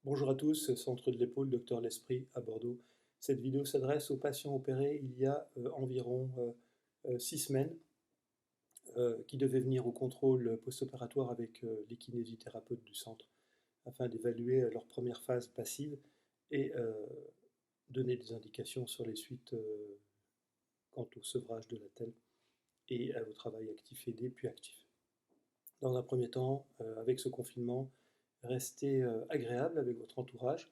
Bonjour à tous, Centre de l'épaule, Docteur L'Esprit à Bordeaux. Cette vidéo s'adresse aux patients opérés il y a environ 6 semaines qui devaient venir au contrôle post-opératoire avec les kinésithérapeutes du centre afin d'évaluer leur première phase passive et donner des indications sur les suites quant au sevrage de la telle et au travail actif aidé puis actif. Dans un premier temps, avec ce confinement, restez agréable avec votre entourage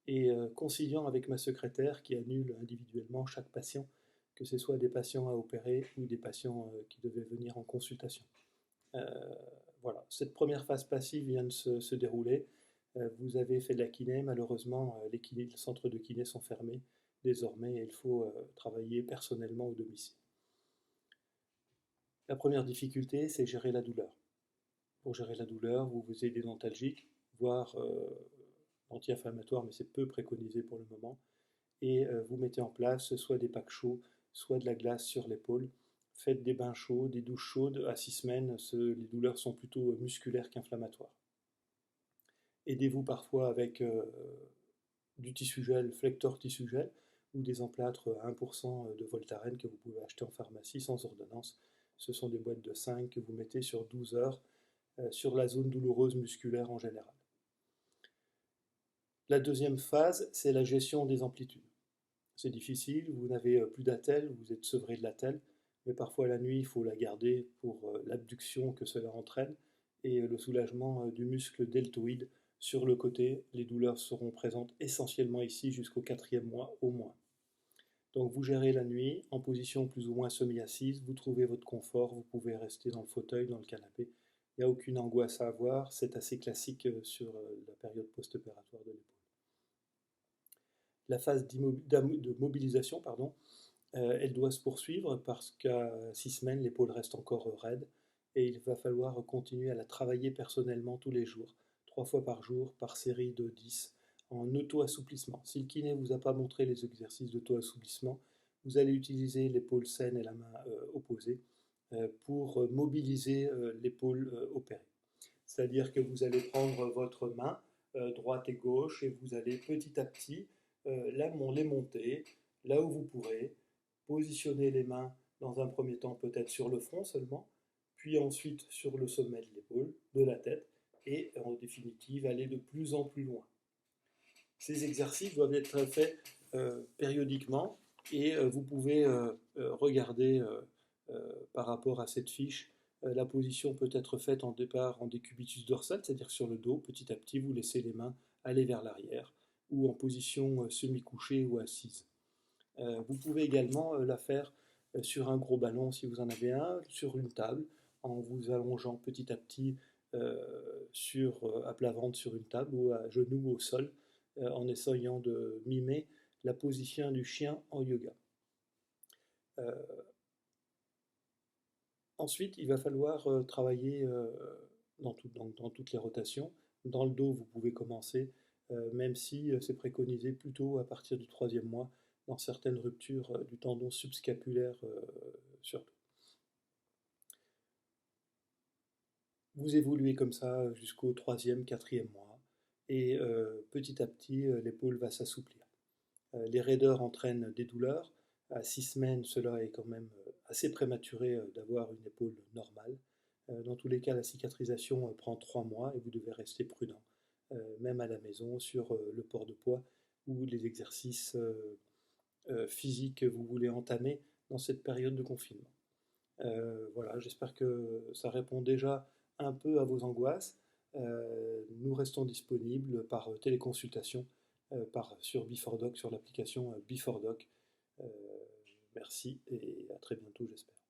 et conciliant avec ma secrétaire qui annule individuellement chaque patient, que ce soit des patients à opérer ou des patients qui devaient venir en consultation. Euh, voilà, cette première phase passive vient de se dérouler. Vous avez fait de la kiné, malheureusement, les centres de kiné sont fermés désormais et il faut travailler personnellement au domicile. La première difficulté, c'est gérer la douleur. Pour gérer la douleur, vous faisiez des dentalgiques, voire anti-inflammatoires, mais c'est peu préconisé pour le moment. Et vous mettez en place soit des packs chauds, soit de la glace sur l'épaule. Faites des bains chauds, des douches chaudes. À 6 semaines, les douleurs sont plutôt musculaires qu'inflammatoires. Aidez-vous parfois avec du tissu gel, Flector tissu gel, ou des emplâtres à 1% de Voltaren que vous pouvez acheter en pharmacie sans ordonnance. Ce sont des boîtes de 5 que vous mettez sur 12 heures sur la zone douloureuse musculaire en général. La deuxième phase, c'est la gestion des amplitudes. C'est difficile, vous n'avez plus d'attelle, vous êtes sevré de l'attelle, mais parfois la nuit, il faut la garder pour l'abduction que cela entraîne et le soulagement du muscle deltoïde sur le côté. Les douleurs seront présentes essentiellement ici jusqu'au 4e mois au moins. Donc vous gérez la nuit en position plus ou moins semi-assise, vous trouvez votre confort, vous pouvez rester dans le fauteuil, dans le canapé. Il n'y a aucune angoisse à avoir, c'est assez classique sur la période post-opératoire de l'épaule. La phase de mobilisation, pardon, elle doit se poursuivre parce qu'à 6 semaines, l'épaule reste encore raide et il va falloir continuer à la travailler personnellement tous les jours, 3 fois par jour, par série de 10, en auto-assouplissement. Si le kiné ne vous a pas montré les exercices d'auto-assouplissement, vous allez utiliser l'épaule saine et la main opposée pour mobiliser l'épaule opérée. C'est-à-dire que vous allez prendre votre main droite et gauche et vous allez petit à petit les monter là où vous pourrez, positionner les mains dans un premier temps peut-être sur le front seulement, puis ensuite sur le sommet de l'épaule, de la tête, et en définitive aller de plus en plus loin. Ces exercices doivent être faits périodiquement et vous pouvez regarder par rapport à cette fiche. La position peut être faite en départ en décubitus dorsal, c'est-à-dire sur le dos. Petit à petit, vous laissez les mains aller vers l'arrière ou en position semi-couchée ou assise. Vous pouvez également la faire sur un gros ballon si vous en avez un, sur une table, en vous allongeant petit à petit à plat ventre sur une table ou à genoux au sol, en essayant de mimer la position du chien en yoga. Ensuite, il va falloir travailler dans toutes les rotations. Dans le dos, vous pouvez commencer, même si c'est préconisé plutôt à partir du 3e mois, dans certaines ruptures du tendon subscapulaire surtout. Vous évoluez comme ça jusqu'au 3e, 4e mois, et petit à petit, l'épaule va s'assouplir. Les raideurs entraînent des douleurs. À 6 semaines, cela est quand même assez prématuré d'avoir une épaule normale. Dans tous les cas, la cicatrisation prend 3 mois et vous devez rester prudent, même à la maison, sur le port de poids ou les exercices physiques que vous voulez entamer dans cette période de confinement. Voilà, j'espère que ça répond déjà un peu à vos angoisses. Nous restons disponibles par téléconsultation sur Bifordoc, sur l'application Bifordoc. Merci et à très bientôt, j'espère.